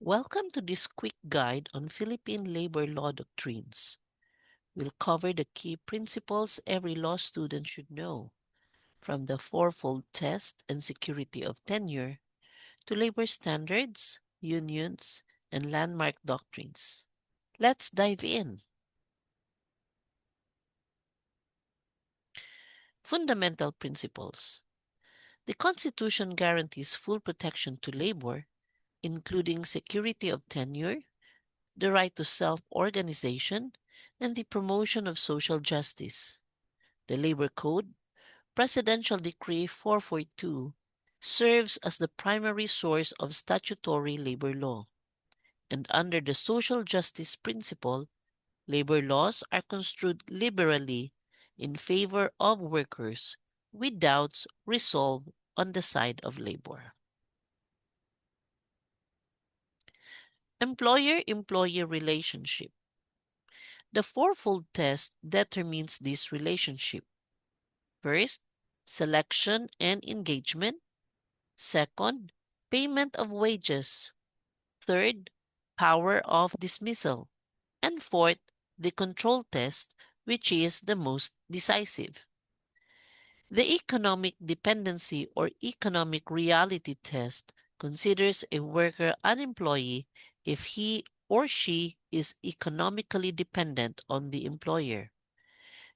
Welcome to this quick guide on Philippine Labor Law Doctrines. We'll cover the key principles every law student should know, from the fourfold test and security of tenure to labor standards, unions, and landmark doctrines. Let's dive in. Fundamental principles. The Constitution guarantees full protection to labor, including security of tenure, the right to self-organization, and the promotion of social justice. The Labor Code, Presidential Decree 442, serves as the primary source of statutory labor law. And under the social justice principle, labor laws are construed liberally in favor of workers, with doubts resolved on the side of labor. Employer-employee relationship. The fourfold test determines this relationship. First, selection and engagement. Second, payment of wages. Third, power of dismissal. And fourth, the control test, which is the most decisive. The economic dependency or economic reality test considers a worker an employee if he or she is economically dependent on the employer.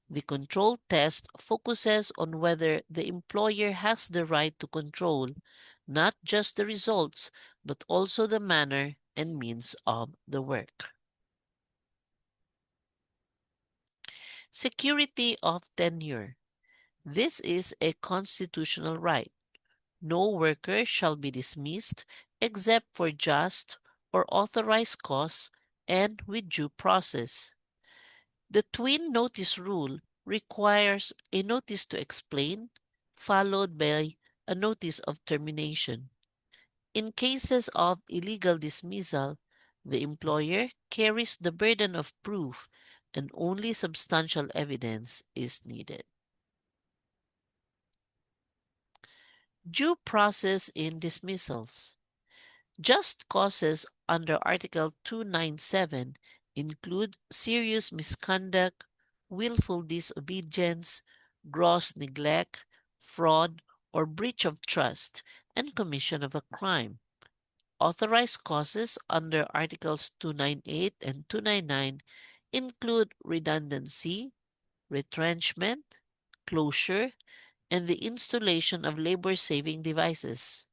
The control test focuses on whether the employer has the right to control not just the results, but also the manner and means of the work. Security of tenure. This is a constitutional right. No worker shall be dismissed except for just or authorized cause and with due process. The twin notice rule requires a notice to explain, followed by a notice of termination. In cases of illegal dismissal, the employer carries the burden of proof and only substantial evidence is needed. Due process in dismissals. Just causes under Article 297 include serious misconduct, willful disobedience, gross neglect, fraud, or breach of trust, and commission of a crime. Authorized causes under Articles 298 and 299 include redundancy, retrenchment, closure, and the installation of labor-saving devices.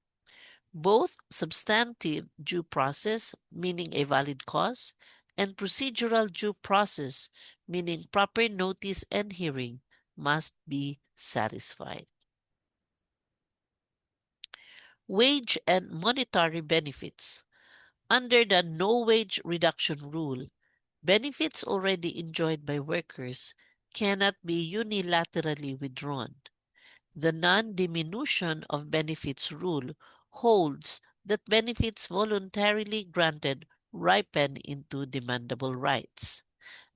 Both substantive due process, meaning a valid cause, and procedural due process, meaning proper notice and hearing, must be satisfied. Wage and monetary benefits. Under the no wage reduction rule, benefits already enjoyed by workers cannot be unilaterally withdrawn. The non-diminution of benefits rule holds that benefits voluntarily granted ripen into demandable rights.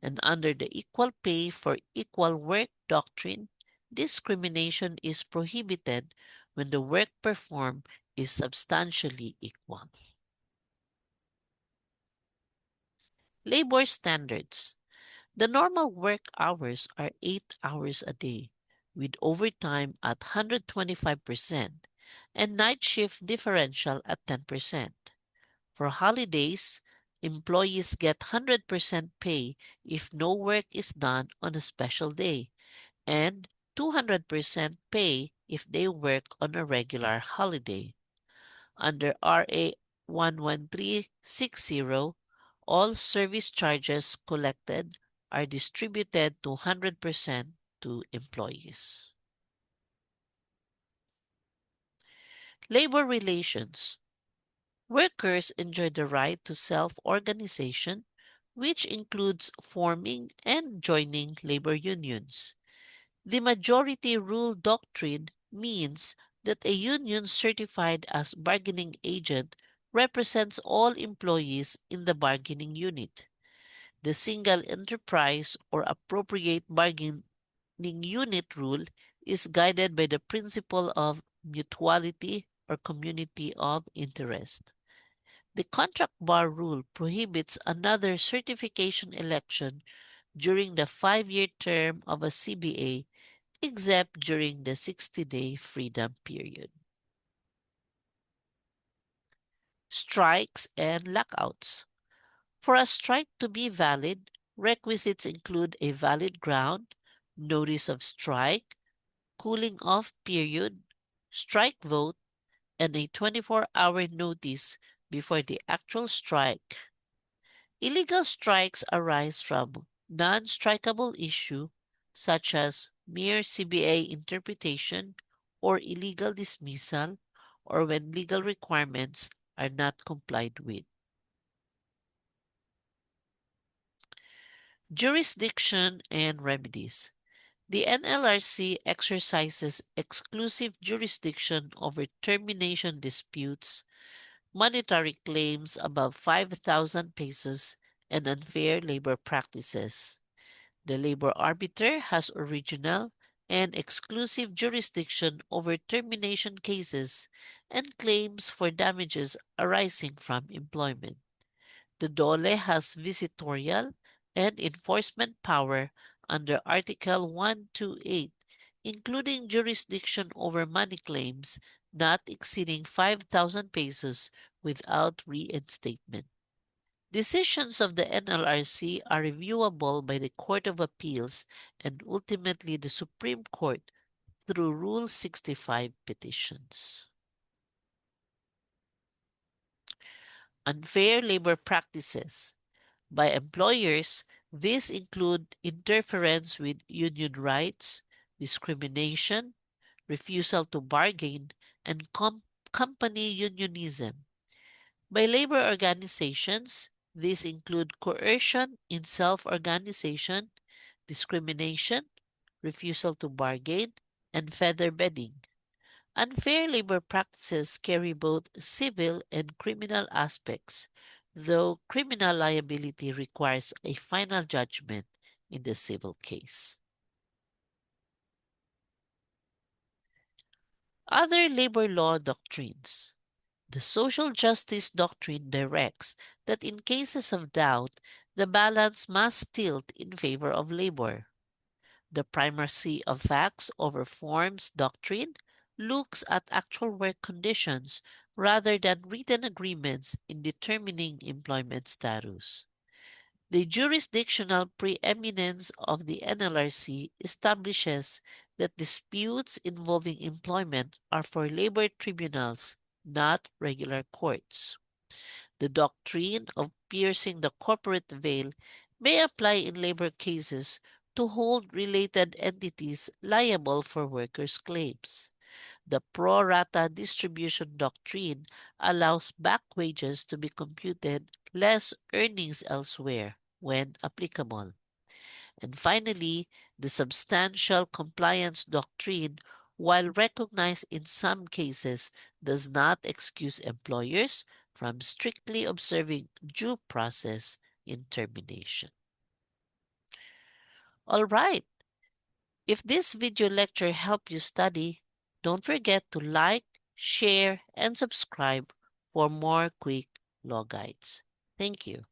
And under the equal pay for equal work doctrine, discrimination is prohibited when the work performed is substantially equal. Labor standards. The normal work hours are 8 hours a day, with overtime at 125% and night shift differential at 10%. For holidays, employees get 100% pay if no work is done on a special day, and 200% pay if they work on a regular holiday. Under RA 11360, all service charges collected are distributed to 100% to employees. Labor relations. Workers enjoy the right to self-organization, which includes forming and joining labor unions. The majority rule doctrine means that a union certified as bargaining agent represents all employees in the bargaining unit. The single enterprise or appropriate bargaining unit rule is guided by the principle of mutuality or community of interest. The contract bar rule prohibits another certification election during the 5-year term of a CBA except during the 60-day freedom period. Strikes and lockouts. For a strike to be valid, requisites include a valid ground, notice of strike, cooling off period, strike vote, and a 24-hour notice before the actual strike. Illegal strikes arise from non-strikable issue such as mere CBA interpretation or illegal dismissal, or when legal requirements are not complied with. Jurisdiction and remedies. The NLRC exercises exclusive jurisdiction over termination disputes, monetary claims above 5,000 pesos, and unfair labor practices. The labor arbiter has original and exclusive jurisdiction over termination cases and claims for damages arising from employment. The DOLE has visitorial and enforcement power under Article 128, including jurisdiction over money claims not exceeding 5,000 pesos without reinstatement. Decisions of the NLRC are reviewable by the Court of Appeals and ultimately the Supreme Court through Rule 65 petitions. Unfair labor practices. By employers, these include interference with union rights, discrimination, refusal to bargain, and company unionism. By labor organizations, these include coercion in self-organization, discrimination, refusal to bargain, and feather bedding. Unfair labor practices carry both civil and criminal aspects, though criminal liability requires a final judgment in the civil case. Other labor law doctrines. The social justice doctrine directs that in cases of doubt, the balance must tilt in favor of labor. The primacy of facts over forms doctrine looks at actual work conditions rather than written agreements in determining employment status. The jurisdictional preeminence of the NLRC establishes that disputes involving employment are for labor tribunals, not regular courts. The doctrine of piercing the corporate veil may apply in labor cases to hold related entities liable for workers' claims. The pro rata distribution doctrine allows back wages to be computed less earnings elsewhere when applicable. And finally, the substantial compliance doctrine, while recognized in some cases, does not excuse employers from strictly observing due process in termination. All right, if this video lecture helped you study, don't forget to like, share, and subscribe for more quick law guides. Thank you.